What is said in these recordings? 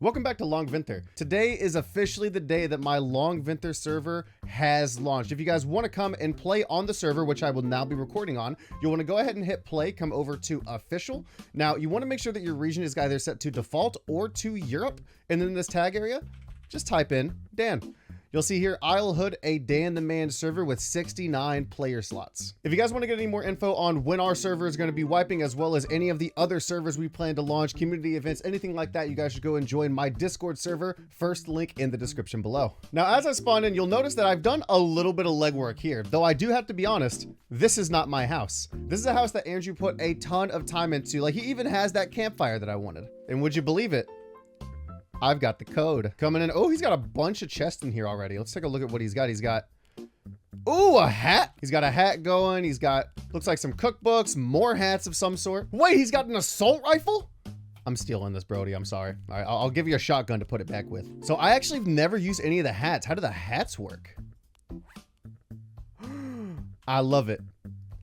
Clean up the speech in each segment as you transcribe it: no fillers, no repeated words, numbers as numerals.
Welcome back to Longvinter. Today is officially the day that my Longvinter server has launched. If you guys want to come and play on the server, which I will now be recording on, you'll want to go ahead and hit play, come over to official. Now, you want to make sure that your region is either set to default or to Europe. And then in this tag area, just type in Dan. You'll see here, I'll hood a DannTheMan server with 69 player slots. If you guys want to get any more info on when our server is going to be wiping, as well as any of the other servers we plan to launch, community events, anything like that, you guys should go and join my Discord server. First link in the description below. Now, as I spawn in, you'll notice that I've done a little bit of legwork here, though I do have to be honest, this is not my house. This is a house that Andrew put a ton of time into. Like, he even has that campfire that I wanted. And would you believe it? I've got the code coming in. Oh, he's got a bunch of chests in here already. Let's take a look at what he's got. He's got, ooh, a hat. He's got a hat going. He's got, looks like some cookbooks, more hats of some sort. Wait, he's got an assault rifle? I'm stealing this, Brody. I'm sorry. All right, I'll give you a shotgun to put it back with. So I actually have never used any of the hats. How do the hats work? I love it.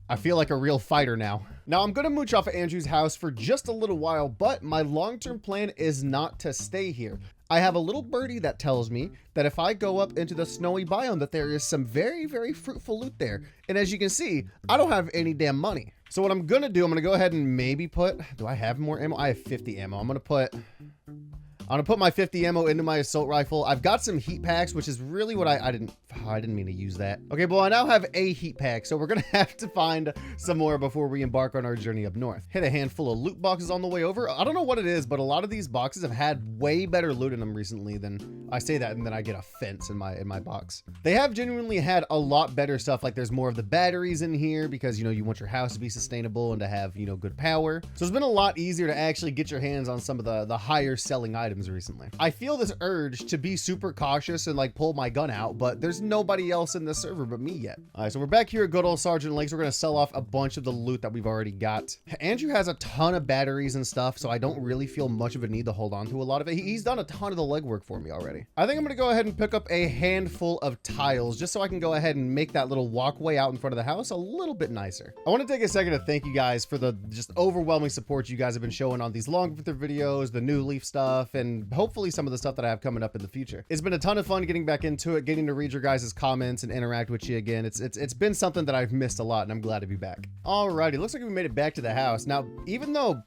I feel like a real fighter now. Now, I'm going to mooch off of Andrew's house for just a little while, but my long-term plan is not to stay here. I have a little birdie that tells me that if I go up into the snowy biome, that there is some very, very fruitful loot there. And as you can see, I don't have any damn money. So what I'm going to do, I'm going to go ahead and maybe put, do I have more ammo? I have 50 ammo. I'm going to put my 50 ammo into my assault rifle. I've got some heat packs, which is really what I didn't mean to use that. Okay, well, I now have a heat pack, so we're gonna have to find some more before we embark on our journey up north. Hit a handful of loot boxes on the way over. I don't know what it is, but a lot of these boxes have had way better loot in them recently than I say that, and then I get a fence in my box. They have genuinely had a lot better stuff. Like, there's more of the batteries in here because, you know, you want your house to be sustainable and to have, you know, good power. So it's been a lot easier to actually get your hands on some of the higher selling items recently. I feel this urge to be super cautious and like pull my gun out, but there's nobody else in the server but me yet. All right, so we're back here at good old Sergeant Lakes. We're going to sell off a bunch of the loot that we've already got. Andrew has a ton of batteries and stuff, so I don't really feel much of a need to hold on to a lot of it. He's done a ton of the legwork for me already. I think I'm going to go ahead and pick up a handful of tiles just so I can go ahead and make that little walkway out in front of the house a little bit nicer. I want to take a second to thank you guys for the just overwhelming support you guys have been showing on these Longvinter videos, the new Leaf stuff, and hopefully some of the stuff that I have coming up in the future. It's been a ton of fun getting back into it, getting to read your guys' comments and interact with you again. It's been something that I've missed a lot, and I'm glad to be back. Alrighty, looks like we made it back to the house. Now, even though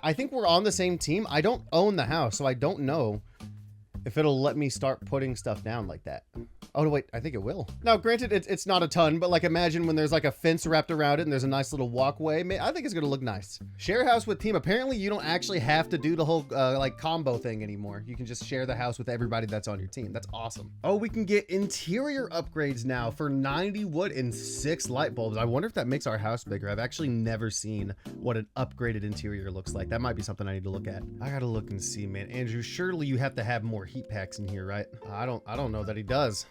I think we're on the same team, I don't own the house, so I don't know if it'll let me start putting stuff down like that. Oh, wait, I think it will. Now, granted, it's not a ton, but like imagine when there's like a fence wrapped around it and there's a nice little walkway. I think it's gonna look nice. Share house with team. Apparently, you don't actually have to do the whole like combo thing anymore. You can just share the house with everybody that's on your team. That's awesome. Oh, we can get interior upgrades now for 90 wood and 6 light bulbs. I wonder if that makes our house bigger. I've actually never seen what an upgraded interior looks like. That might be something I need to look at. I gotta look and see, man. Andrew, surely you have to have more heat packs in here, right? I don't know that he does.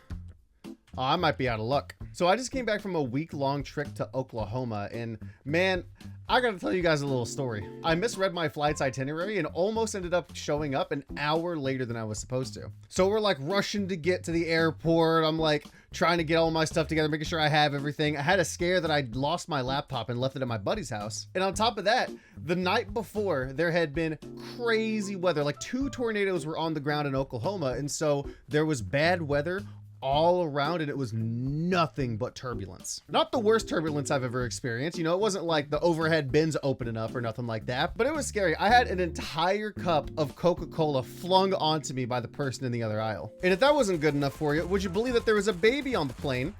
Oh, I might be out of luck. So I just came back from a week-long trip to Oklahoma, and man, I gotta tell you guys a little story. I misread my flight's itinerary and almost ended up showing up an hour later than I was supposed to. So we're like rushing to get to the airport. I'm like trying to get all my stuff together, making sure I have everything. I had a scare that I'd lost my laptop and left it at my buddy's house. And on top of that, the night before, there had been crazy weather. Like 2 tornadoes were on the ground in Oklahoma, and so there was bad weather all around, and it was nothing but turbulence. Not the worst turbulence I've ever experienced. You know, it wasn't like the overhead bins opening up or nothing like that, but it was scary. I had an entire cup of Coca-Cola flung onto me by the person in the other aisle. And if that wasn't good enough for you, would you believe that there was a baby on the plane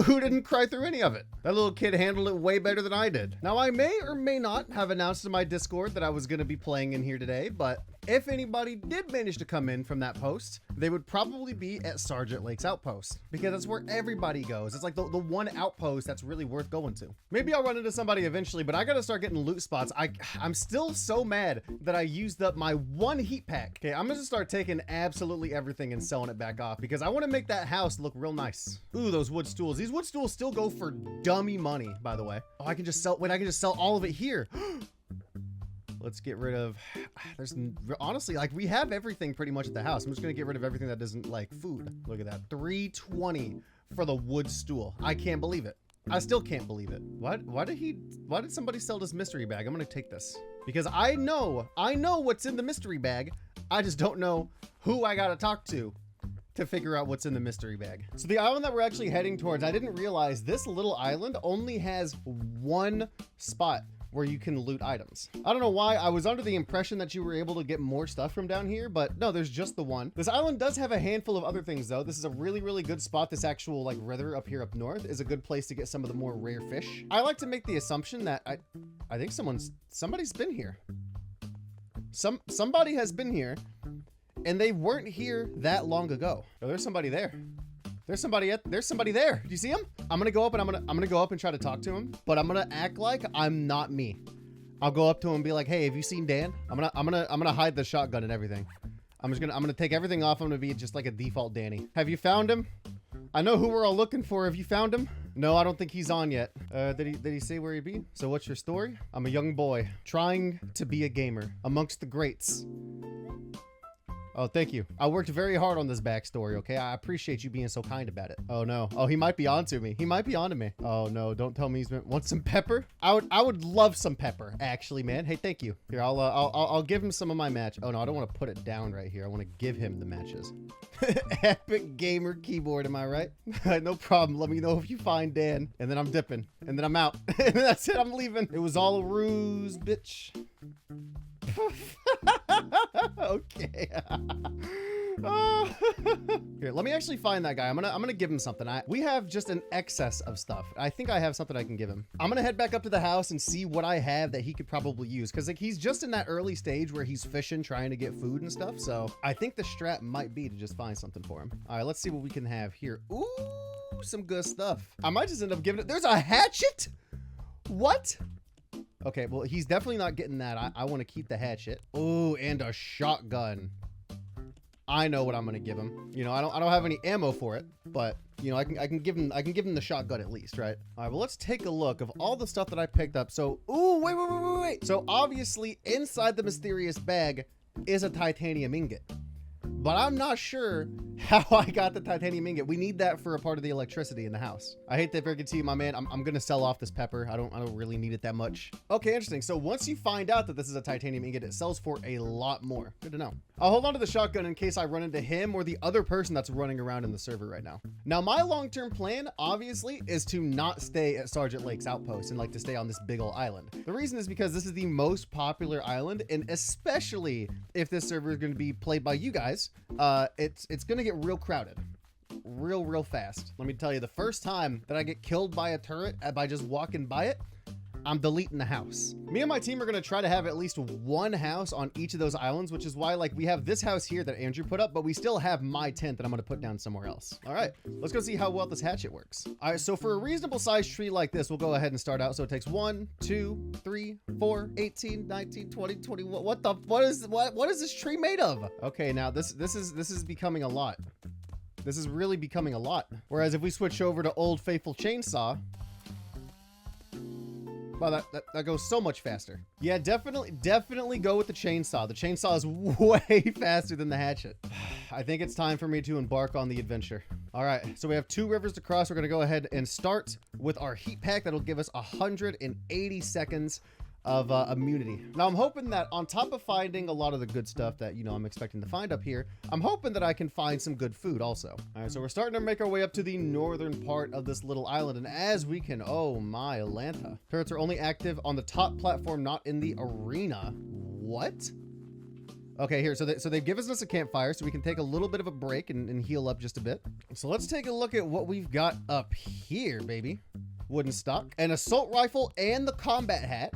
who didn't cry through any of it? That little kid handled it way better than I did. Now, I may or may not have announced in my Discord that I was going to be playing in here today, but if anybody did manage to come in from that post, they would probably be at Sergeant Lake's outpost, because that's where everybody goes. It's like the one outpost that's really worth going to. Maybe I'll run into somebody eventually, but I gotta start getting loot spots. I'm still so mad that I used up my 1 heat pack. Okay, I'm gonna start taking absolutely everything and selling it back off, because I want to make that house look real nice. Ooh, those wood stools. These wood stools still go for dummy money, by the way. Oh, I can just sell all of it here. Let's get rid of, honestly, like, we have everything pretty much at the house. I'm just gonna get rid of everything that isn't like food. Look at that, 320 for the wood stool. I can't believe it. I still can't believe it. Why did somebody sell this mystery bag? I'm gonna take this because I know what's in the mystery bag. I just don't know who I gotta talk to figure out what's in the mystery bag. So the island that we're actually heading towards, I didn't realize this little island only has one spot where you can loot items. I don't know why. I was under the impression that you were able to get more stuff from down here, but no, there's just the one. This island does have a handful of other things though. This is a really, really good spot. This actual like river up here up north is a good place to get some of the more rare fish. I like to make the assumption that I think somebody's been here. Somebody has been here and they weren't here that long ago. Oh, there's somebody there. There's somebody there. Do you see him? I'm gonna go up and I'm gonna go up and try to talk to him, but I'm gonna act like I'm not me. I'll go up to him and be like, hey, have you seen Dan? I'm gonna hide the shotgun and everything. I'm gonna take everything off. I'm gonna be just like a default Danny. Have you found him? I know who we're all looking for. Have you found him? No, I don't think he's on yet. Did he say where he'd be? So what's your story? I'm a young boy trying to be a gamer amongst the greats. Oh, thank you. I worked very hard on this backstory, okay? I appreciate you being so kind about it. Oh, no. Oh, he might be onto me. He might be onto me. Oh, no. Don't tell me he's been... Want some pepper? I would love some pepper, actually, man. Hey, thank you. Here, I'll give him some of my match. Oh, no. I don't want to put it down right here. I want to give him the matches. Epic gamer keyboard, am I right? No problem. Let me know if you find Dan. And then I'm dipping. And then I'm out. And that's it. I'm leaving. It was all a ruse, bitch. Okay. Here, let me actually find that guy. I'm gonna give him something. We have just an excess of stuff. I think I have something I can give him. I'm gonna head back up to the house and see what I have that he could probably use, because like he's just in that early stage where he's fishing, trying to get food and stuff. So I think the strat might be to just find something for him. All right, let's see what we can have here. Ooh, some good stuff. I might just end up giving it. There's a hatchet. What? Okay, well, he's definitely not getting that. I want to keep the hatchet. Oh, and a shotgun. I know what I'm gonna give him. You know, I don't have any ammo for it, but you know, I can give him the shotgun at least, right? All right, well, let's take a look of all the stuff that I picked up. So, ooh, wait. So obviously, inside the mysterious bag is a titanium ingot. But I'm not sure how I got the titanium ingot. We need that for a part of the electricity in the house. I hate that break it to you, my man. I'm gonna sell off this pepper. I don't really need it that much. Okay, interesting. So once you find out that this is a titanium ingot, it sells for a lot more. Good to know. I'll hold on to the shotgun in case I run into him or the other person that's running around in the server right now. Now, my long-term plan, obviously, is to not stay at Sergeant Lake's outpost and like to stay on this big ol' island. The reason is because this is the most popular island, and especially if this server is going to be played by you guys, it's going to get real crowded real fast. Let me tell you, the first time that I get killed by a turret by just walking by it, I'm deleting the house. Me and my team are going to try to have at least one house on each of those islands, which is why like we have this house here that Andrew put up, but we still have my tent that I'm going to put down somewhere else. All right, let's go see how well this hatchet works. All right, so for a reasonable sized tree like this, we'll go ahead and start out. So it takes 1, 2, 3, 4, 18, 19, 20, 21. What is this tree made of? Okay, now this is becoming a lot. This is really becoming a lot. Whereas if we switch over to Old Faithful Chainsaw, wow, that goes so much faster. Yeah, definitely go with the chainsaw. The chainsaw is way faster than the hatchet. I think it's time for me to embark on the adventure. All right, so we have 2 rivers to cross. We're gonna go ahead and start with our heat pack. That'll give us 180 seconds of immunity. Now I'm hoping that on top of finding a lot of the good stuff that, you know, I'm expecting to find up here, I'm hoping that I can find some good food also. All right, so we're starting to make our way up to the northern part of this little island, and as we can, oh my Lanta. Turrets are only active on the top platform, not in the arena. What? Okay, here, so they've given us a campfire, so we can take a little bit of a break and heal up just a bit. So let's take a look at what we've got up here, baby. Wooden stock, an assault rifle, and the combat hat.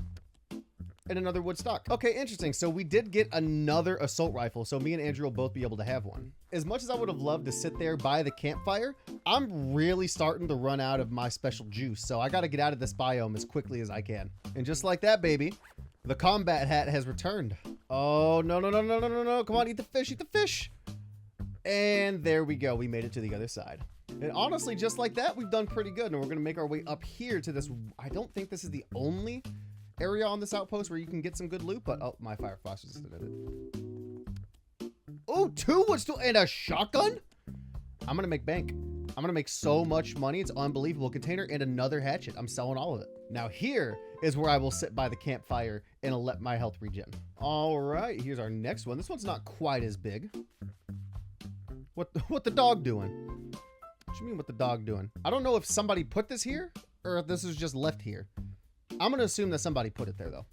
And another wood stock. Okay, interesting. So we did get another assault rifle, so me and Andrew will both be able to have one. As much as I would have loved to sit there by the campfire, I'm really starting to run out of my special juice, so I got to get out of this biome as quickly as I can. And just like that, baby, the combat hat has returned. Oh, no. Come on, eat the fish, eat the fish. And there we go. We made it to the other side. And honestly, just like that, we've done pretty good. And we're going to make our way up here to this. I don't think this is the only area on this outpost where you can get some good loot, but oh, my fire flash is in it. Oh, 2 wood stool and a shotgun. I'm gonna make bank. I'm gonna make so much money. It's unbelievable. Container and another hatchet. I'm selling all of it. Now here is where I will sit by the campfire and let my health regen. All right, here's our next one. This one's not quite as big. What the dog doing? What you mean what the dog doing? I don't know if somebody put this here or if this is just left here. I'm gonna assume that somebody put it there though.